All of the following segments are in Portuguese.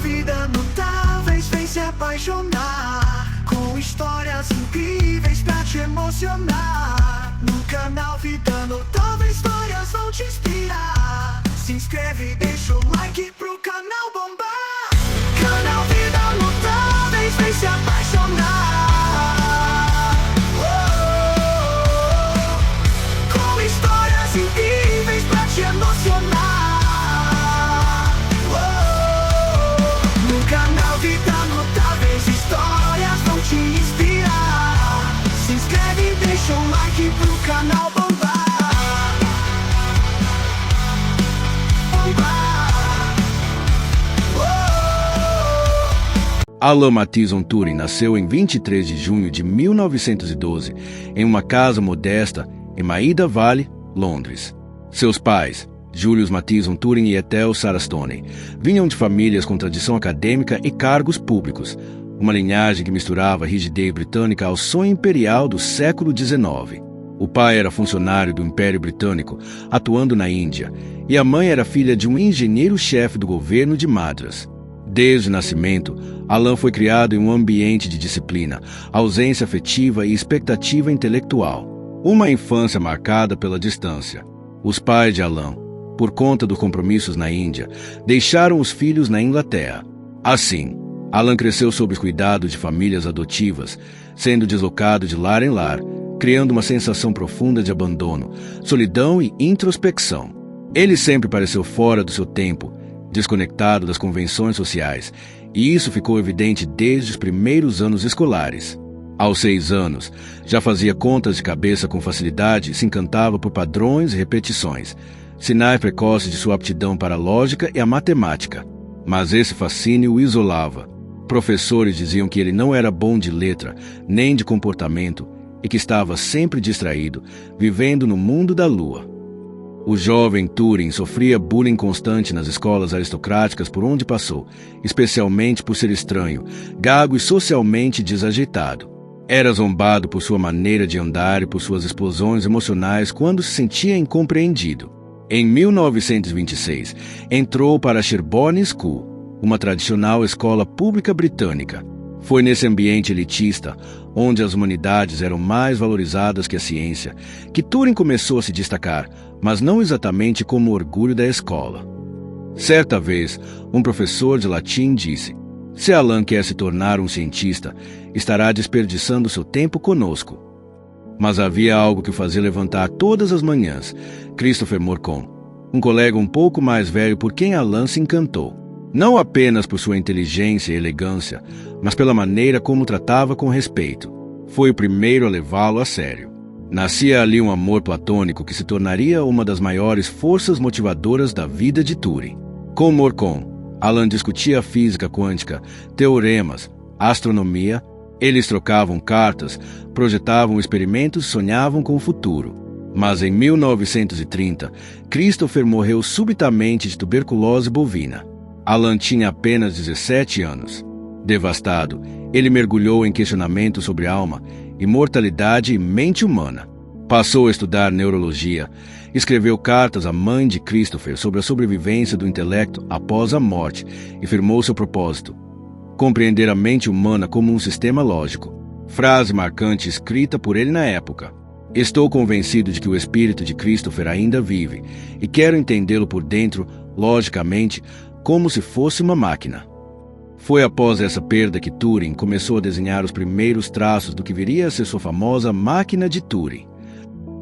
vida notáveis vem se apaixonar, com histórias incríveis pra te emocionar. No canal Vida Notável, histórias vão te inspirar. Se inscreve e deixa o like pro canal bombar. Canal Vida Notáveis vem se apaixonar, com histórias incríveis pra te emocionar. No canal Vida Notáveis, histórias vão te inspirar. Se inscreve e deixa um like pro canal bombar. Alan Mathison Turing nasceu em 23 de junho de 1912 em uma casa modesta em Maida Vale, Londres. Seus pais, Julius Mathison Turing e Ethel Sarah Stoney, vinham de famílias com tradição acadêmica e cargos públicos, uma linhagem que misturava a rigidez britânica ao sonho imperial do século XIX. O pai era funcionário do Império Britânico, atuando na Índia, e a mãe era filha de um engenheiro-chefe do governo de Madras. Desde o nascimento, Alan foi criado em um ambiente de disciplina, ausência afetiva e expectativa intelectual. Uma infância marcada pela distância. Os pais de Alan, por conta dos compromissos na Índia, deixaram os filhos na Inglaterra. Assim, Alan cresceu sob os cuidados de famílias adotivas, sendo deslocado de lar em lar, criando uma sensação profunda de abandono, solidão e introspecção. Ele sempre pareceu fora do seu tempo, desconectado das convenções sociais, e isso ficou evidente desde os primeiros anos escolares. Aos 6 anos, já fazia contas de cabeça com facilidade e se encantava por padrões e repetições, sinais precoces de sua aptidão para a lógica e a matemática. Mas esse fascínio o isolava. Professores diziam que ele não era bom de letra, nem de comportamento, e que estava sempre distraído, vivendo no mundo da lua. O jovem Turing sofria bullying constante nas escolas aristocráticas por onde passou, especialmente por ser estranho, gago e socialmente desajeitado. Era zombado por sua maneira de andar e por suas explosões emocionais quando se sentia incompreendido. Em 1926, entrou para a Sherborne School, uma tradicional escola pública britânica. Foi nesse ambiente elitista, onde as humanidades eram mais valorizadas que a ciência, que Turing começou a se destacar, mas não exatamente como orgulho da escola. Certa vez, um professor de latim disse: "Se Alan quer se tornar um cientista, estará desperdiçando seu tempo conosco." Mas havia algo que o fazia levantar todas as manhãs: Christopher Morcom, um colega um pouco mais velho por quem Alan se encantou. Não apenas por sua inteligência e elegância, mas pela maneira como o tratava com respeito. Foi o primeiro a levá-lo a sério. Nascia ali um amor platônico que se tornaria uma das maiores forças motivadoras da vida de Turing. Com Morcom, Alan discutia física quântica, teoremas, astronomia. Eles trocavam cartas, projetavam experimentos e sonhavam com o futuro. Mas em 1930, Christopher morreu subitamente de tuberculose bovina. Alan tinha apenas 17 anos. Devastado, ele mergulhou em questionamentos sobre alma, imortalidade e mente humana. Passou a estudar neurologia, escreveu cartas à mãe de Christopher sobre a sobrevivência do intelecto após a morte e firmou seu propósito: compreender a mente humana como um sistema lógico. Frase marcante escrita por ele na época: "Estou convencido de que o espírito de Christopher ainda vive e quero entendê-lo por dentro, logicamente, como se fosse uma máquina." Foi após essa perda que Turing começou a desenhar os primeiros traços do que viria a ser sua famosa máquina de Turing.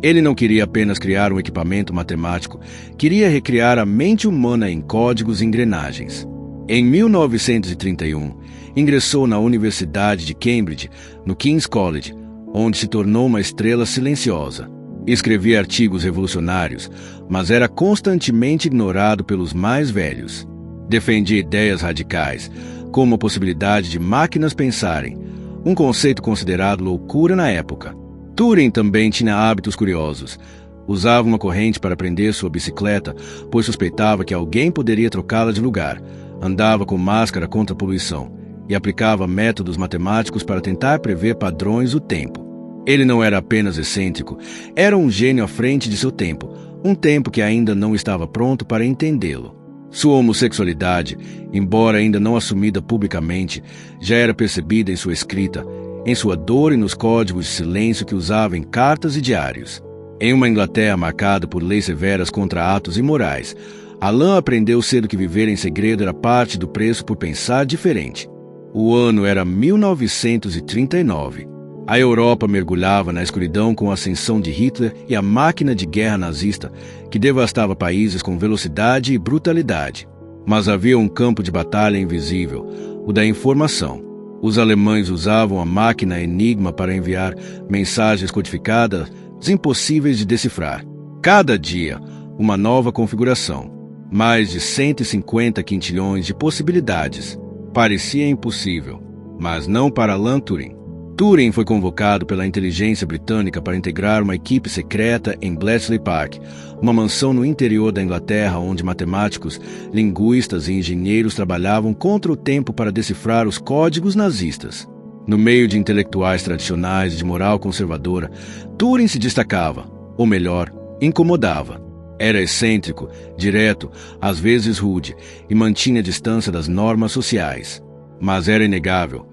Ele não queria apenas criar um equipamento matemático, queria recriar a mente humana em códigos e engrenagens. Em 1931, ingressou na Universidade de Cambridge, no King's College, onde se tornou uma estrela silenciosa. Escrevia artigos revolucionários, mas era constantemente ignorado pelos mais velhos. Defendia ideias radicais, como a possibilidade de máquinas pensarem, um conceito considerado loucura na época. Turing também tinha hábitos curiosos. Usava uma corrente para prender sua bicicleta, pois suspeitava que alguém poderia trocá-la de lugar. Andava com máscara contra a poluição e aplicava métodos matemáticos para tentar prever padrões do tempo. Ele não era apenas excêntrico, era um gênio à frente de seu tempo, um tempo que ainda não estava pronto para entendê-lo. Sua homossexualidade, embora ainda não assumida publicamente, já era percebida em sua escrita, em sua dor e nos códigos de silêncio que usava em cartas e diários. Em uma Inglaterra marcada por leis severas contra atos imorais, Alan aprendeu cedo que viver em segredo era parte do preço por pensar diferente. O ano era 1939. A Europa mergulhava na escuridão com a ascensão de Hitler e a máquina de guerra nazista, que devastava países com velocidade e brutalidade. Mas havia um campo de batalha invisível, o da informação. Os alemães usavam a máquina Enigma para enviar mensagens codificadas impossíveis de decifrar. Cada dia, uma nova configuração. Mais de 150 quintilhões de possibilidades. Parecia impossível, mas não para Alan Turing. Turing foi convocado pela inteligência britânica para integrar uma equipe secreta em Bletchley Park, uma mansão no interior da Inglaterra onde matemáticos, linguistas e engenheiros trabalhavam contra o tempo para decifrar os códigos nazistas. No meio de intelectuais tradicionais e de moral conservadora, Turing se destacava, ou melhor, incomodava. Era excêntrico, direto, às vezes rude, e mantinha a distância das normas sociais. Mas era inegável.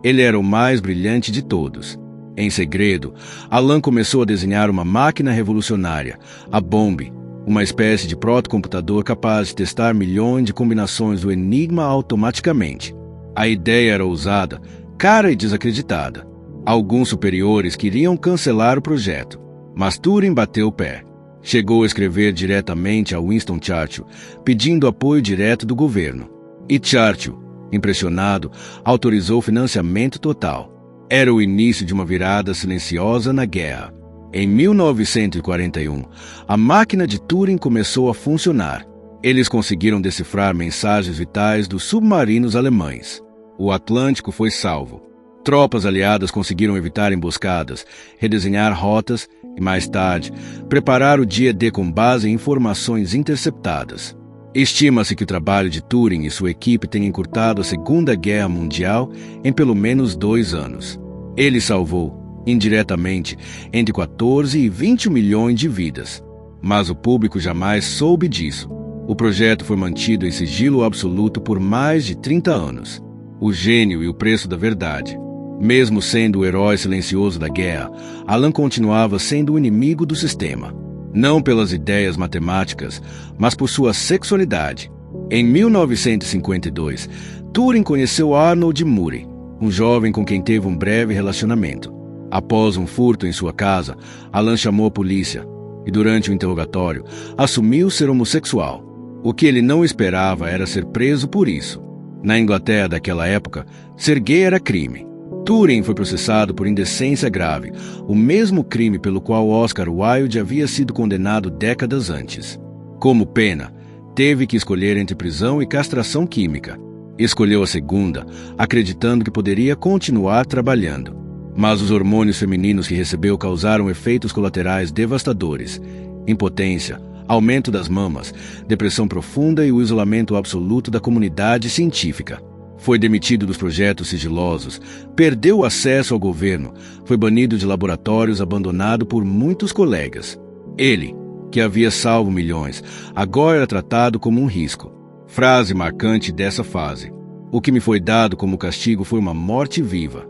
Ele era o mais brilhante de todos. Em segredo, Alan começou a desenhar uma máquina revolucionária, a Bomb, uma espécie de protocomputador capaz de testar milhões de combinações do Enigma automaticamente. A ideia era ousada, cara e desacreditada. Alguns superiores queriam cancelar o projeto, mas Turing bateu o pé. Chegou a escrever diretamente a Winston Churchill, pedindo apoio direto do governo. E Churchill, impressionado, autorizou financiamento total. Era o início de uma virada silenciosa na guerra. Em 1941, a máquina de Turing começou a funcionar. Eles conseguiram decifrar mensagens vitais dos submarinos alemães. O Atlântico foi salvo. Tropas aliadas conseguiram evitar emboscadas, redesenhar rotas e, mais tarde, preparar o dia D com base em informações interceptadas. Estima-se que o trabalho de Turing e sua equipe tenha encurtado a Segunda Guerra Mundial em pelo menos 2 anos. Ele salvou, indiretamente, entre 14 e 20 milhões de vidas. Mas o público jamais soube disso. O projeto foi mantido em sigilo absoluto por mais de 30 anos. O gênio e o preço da verdade. Mesmo sendo o herói silencioso da guerra, Alan continuava sendo o inimigo do sistema. Não pelas ideias matemáticas, mas por sua sexualidade. Em 1952, Turing conheceu Arnold Murray, um jovem com quem teve um breve relacionamento. Após um furto em sua casa, Alan chamou a polícia e, durante o interrogatório, assumiu ser homossexual. O que ele não esperava era ser preso por isso. Na Inglaterra daquela época, ser gay era crime. Turing foi processado por indecência grave, o mesmo crime pelo qual Oscar Wilde havia sido condenado décadas antes. Como pena, teve que escolher entre prisão e castração química. Escolheu a segunda, acreditando que poderia continuar trabalhando. Mas os hormônios femininos que recebeu causaram efeitos colaterais devastadores: impotência, aumento das mamas, depressão profunda e o isolamento absoluto da comunidade científica. Foi demitido dos projetos sigilosos, perdeu o acesso ao governo, foi banido de laboratórios, abandonado por muitos colegas. Ele, que havia salvo milhões, agora era tratado como um risco. Frase marcante dessa fase: o que me foi dado como castigo foi uma morte viva.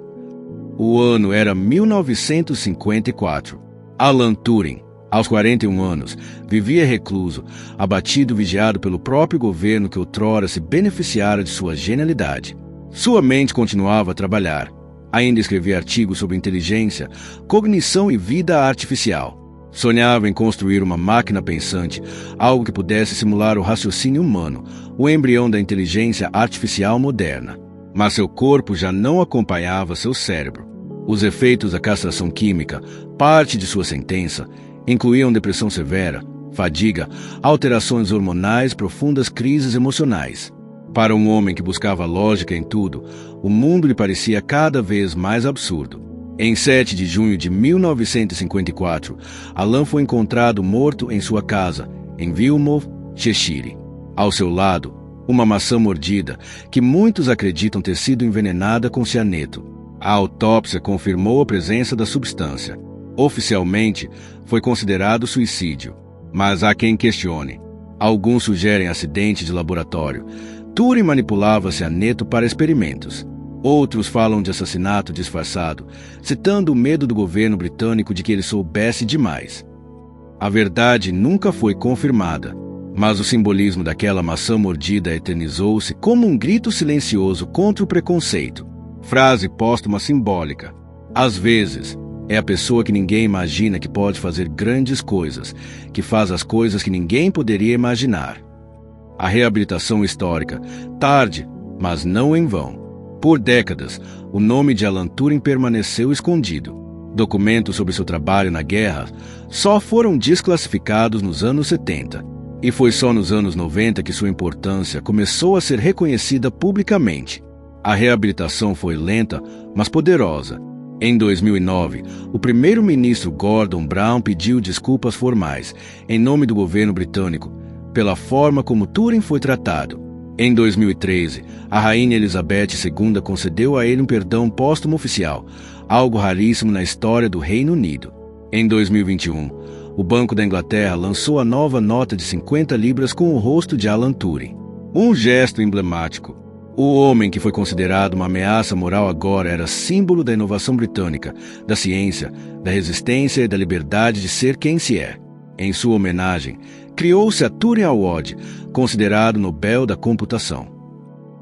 O ano era 1954. Alan Turing, aos 41 anos, vivia recluso, abatido e vigiado pelo próprio governo que outrora se beneficiara de sua genialidade. Sua mente continuava a trabalhar. Ainda escrevia artigos sobre inteligência, cognição e vida artificial. Sonhava em construir uma máquina pensante, algo que pudesse simular o raciocínio humano, o embrião da inteligência artificial moderna. Mas seu corpo já não acompanhava seu cérebro. Os efeitos da castração química, parte de sua sentença, incluíam depressão severa, fadiga, alterações hormonais, profundas crises emocionais. Para um homem que buscava lógica em tudo, o mundo lhe parecia cada vez mais absurdo. Em 7 de junho de 1954, Alan foi encontrado morto em sua casa, em Wilmore, Cheshire. Ao seu lado, uma maçã mordida, que muitos acreditam ter sido envenenada com cianeto. A autópsia confirmou a presença da substância. Oficialmente, foi considerado suicídio, mas há quem questione. Alguns sugerem acidente de laboratório. Turing manipulava cianeto para experimentos. Outros falam de assassinato disfarçado, citando o medo do governo britânico de que ele soubesse demais. A verdade nunca foi confirmada, mas o simbolismo daquela maçã mordida eternizou-se como um grito silencioso contra o preconceito. Frase póstuma simbólica. Às vezes, é a pessoa que ninguém imagina que pode fazer grandes coisas, que faz as coisas que ninguém poderia imaginar. A reabilitação histórica, tarde, mas não em vão. Por décadas, o nome de Alan Turing permaneceu escondido. Documentos sobre seu trabalho na guerra só foram desclassificados nos anos 70. E foi só nos anos 90 que sua importância começou a ser reconhecida publicamente. A reabilitação foi lenta, mas poderosa. Em 2009, o primeiro-ministro Gordon Brown pediu desculpas formais, em nome do governo britânico, pela forma como Turing foi tratado. Em 2013, a rainha Elizabeth II concedeu a ele um perdão póstumo oficial, algo raríssimo na história do Reino Unido. Em 2021, o Banco da Inglaterra lançou a nova nota de 50 libras com o rosto de Alan Turing. Um gesto emblemático. O homem que foi considerado uma ameaça moral agora era símbolo da inovação britânica, da ciência, da resistência e da liberdade de ser quem se é. Em sua homenagem, criou-se a Turing Award, considerado Nobel da Computação.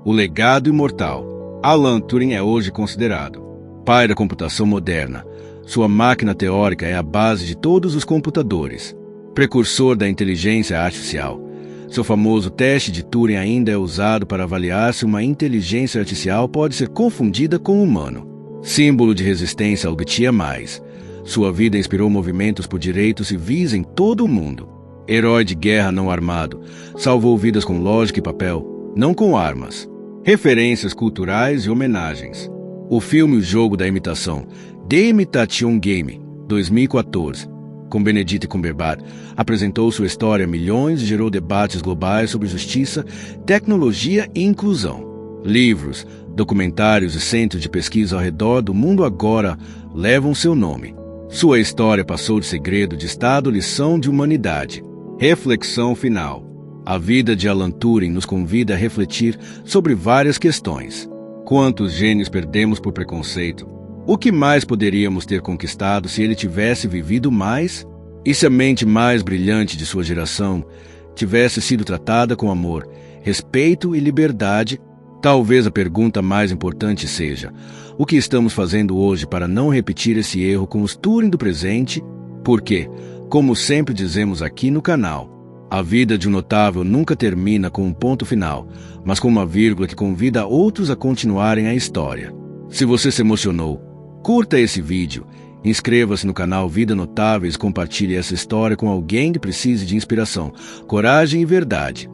O legado imortal. Alan Turing é hoje considerado pai da computação moderna. Sua máquina teórica é a base de todos os computadores, precursor da inteligência artificial. Seu famoso teste de Turing ainda é usado para avaliar se uma inteligência artificial pode ser confundida com um humano. Símbolo de resistência ao que tinha mais. Sua vida inspirou movimentos por direitos civis em todo o mundo. Herói de guerra não armado, salvou vidas com lógica e papel, não com armas. Referências culturais e homenagens. O filme O Jogo da Imitação, The Imitation Game, 2014, com Benedict Cumberbatch, apresentou sua história a milhões e gerou debates globais sobre justiça, tecnologia e inclusão. Livros, documentários e centros de pesquisa ao redor do mundo agora levam seu nome. Sua história passou de segredo de Estado lição de humanidade. Reflexão final. A vida de Alan Turing nos convida a refletir sobre várias questões. Quantos gênios perdemos por preconceito? O que mais poderíamos ter conquistado se ele tivesse vivido mais? E se a mente mais brilhante de sua geração tivesse sido tratada com amor, respeito e liberdade? Talvez a pergunta mais importante seja: o que estamos fazendo hoje para não repetir esse erro com os Turing do presente? Porque, como sempre dizemos aqui no canal, a vida de um notável nunca termina com um ponto final, mas com uma vírgula que convida outros a continuarem a história. Se você se emocionou, curta esse vídeo, inscreva-se no canal Vida Notáveis e compartilhe essa história com alguém que precise de inspiração, coragem e verdade.